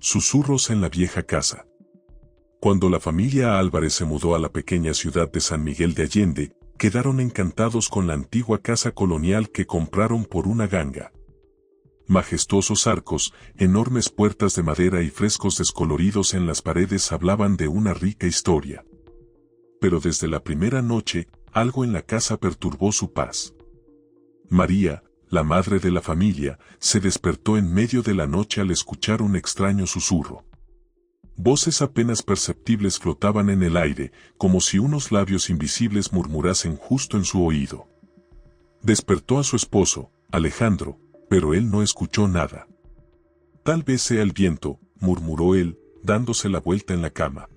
Susurros en la vieja casa. Cuando la familia Álvarez se mudó a la pequeña ciudad de San Miguel de Allende, quedaron encantados con la antigua casa colonial que compraron por una ganga. Majestuosos arcos, enormes puertas de madera y frescos descoloridos en las paredes hablaban de una rica historia. Pero desde la primera noche, algo en la casa perturbó su paz. María, la madre de la familia, se despertó en medio de la noche al escuchar un extraño susurro. Voces apenas perceptibles flotaban en el aire, como si unos labios invisibles murmurasen justo en su oído. Despertó a su esposo, Alejandro, pero él no escuchó nada. Tal vez sea el viento, murmuró él, dándose la vuelta en la cama.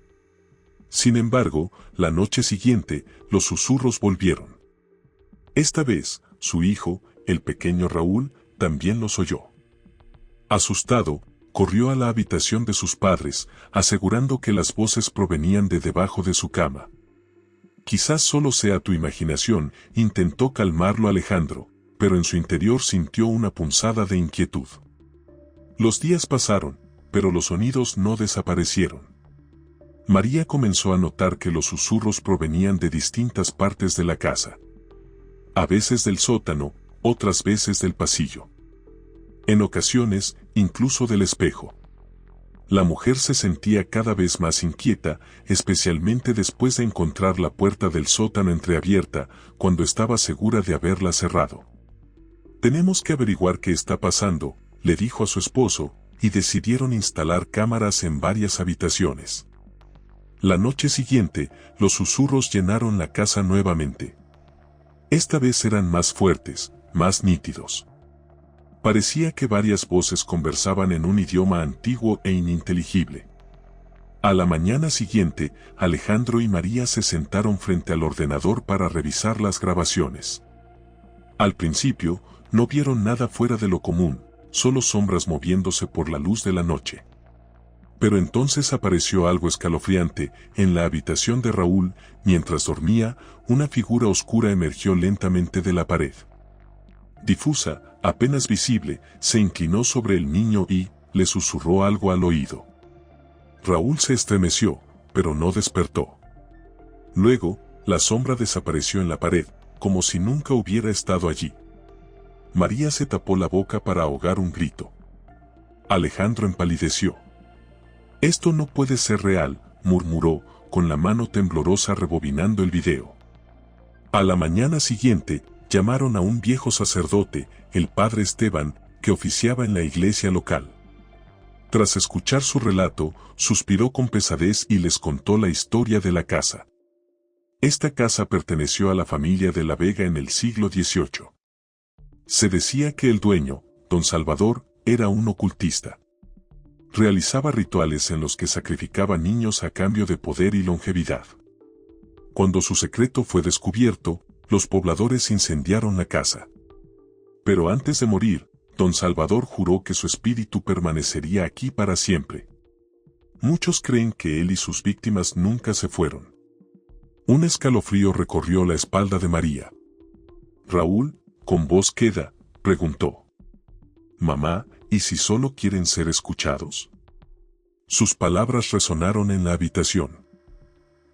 Sin embargo, la noche siguiente, los susurros volvieron. Esta vez, su hijo, el pequeño Raúl, también los oyó. Asustado, corrió a la habitación de sus padres, asegurando que las voces provenían de debajo de su cama. Quizás solo sea tu imaginación, intentó calmarlo Alejandro, pero en su interior sintió una punzada de inquietud. Los días pasaron, pero los sonidos no desaparecieron. María comenzó a notar que los susurros provenían de distintas partes de la casa. A veces del sótano, otras veces del pasillo. En ocasiones, incluso del espejo. La mujer se sentía cada vez más inquieta, especialmente después de encontrar la puerta del sótano entreabierta, cuando estaba segura de haberla cerrado. Tenemos que averiguar qué está pasando, le dijo a su esposo, y decidieron instalar cámaras en varias habitaciones. La noche siguiente, los susurros llenaron la casa nuevamente. Esta vez eran más fuertes, más nítidos. Parecía que varias voces conversaban en un idioma antiguo e ininteligible. A la mañana siguiente, Alejandro y María se sentaron frente al ordenador para revisar las grabaciones. Al principio, no vieron nada fuera de lo común, solo sombras moviéndose por la luz de la noche. Pero entonces apareció algo escalofriante. En la habitación de Raúl, mientras dormía, una figura oscura emergió lentamente de la pared. Difusa, apenas visible, se inclinó sobre el niño y le susurró algo al oído. Raúl se estremeció, pero no despertó. Luego, la sombra desapareció en la pared, como si nunca hubiera estado allí. María se tapó la boca para ahogar un grito. Alejandro empalideció. «Esto no puede ser real», murmuró, con la mano temblorosa rebobinando el video. A la mañana siguiente, llamaron a un viejo sacerdote, el padre Esteban, que oficiaba en la iglesia local. Tras escuchar su relato, suspiró con pesadez y les contó la historia de la casa. Esta casa perteneció a la familia de la Vega en el siglo XVIII. Se decía que el dueño, don Salvador, era un ocultista. Realizaba rituales en los que sacrificaba niños a cambio de poder y longevidad. Cuando su secreto fue descubierto, los pobladores incendiaron la casa. Pero antes de morir, don Salvador juró que su espíritu permanecería aquí para siempre. Muchos creen que él y sus víctimas nunca se fueron. Un escalofrío recorrió la espalda de María. Raúl, con voz queda, preguntó: «Mamá, ¿y si solo quieren ser escuchados?». Sus palabras resonaron en la habitación.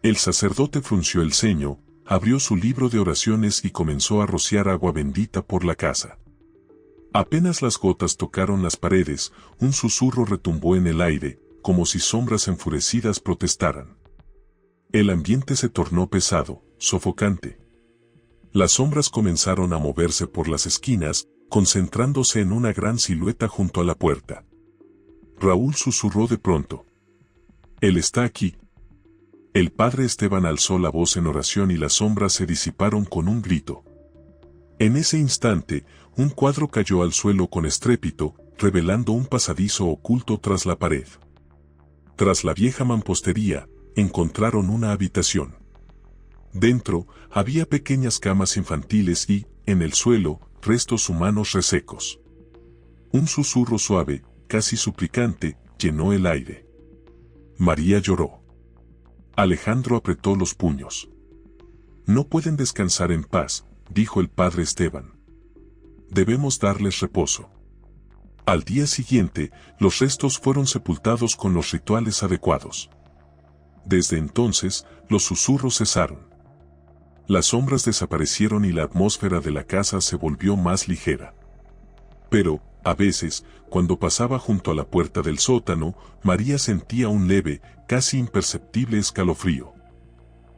El sacerdote frunció el ceño, abrió su libro de oraciones y comenzó a rociar agua bendita por la casa. Apenas las gotas tocaron las paredes, un susurro retumbó en el aire, como si sombras enfurecidas protestaran. El ambiente se tornó pesado, sofocante. Las sombras comenzaron a moverse por las esquinas, concentrándose en una gran silueta junto a la puerta. Raúl susurró de pronto: «Él está aquí». El padre Esteban alzó la voz en oración y las sombras se disiparon con un grito. En ese instante, un cuadro cayó al suelo con estrépito, revelando un pasadizo oculto tras la pared. Tras la vieja mampostería, encontraron una habitación. Dentro, había pequeñas camas infantiles y, en el suelo, restos humanos resecos. Un susurro suave, casi suplicante, llenó el aire. María lloró. Alejandro apretó los puños. «No pueden descansar en paz», dijo el padre Esteban. «Debemos darles reposo». Al día siguiente, los restos fueron sepultados con los rituales adecuados. Desde entonces, los susurros cesaron. Las sombras desaparecieron y la atmósfera de la casa se volvió más ligera. Pero, a veces, cuando pasaba junto a la puerta del sótano, María sentía un leve, casi imperceptible escalofrío.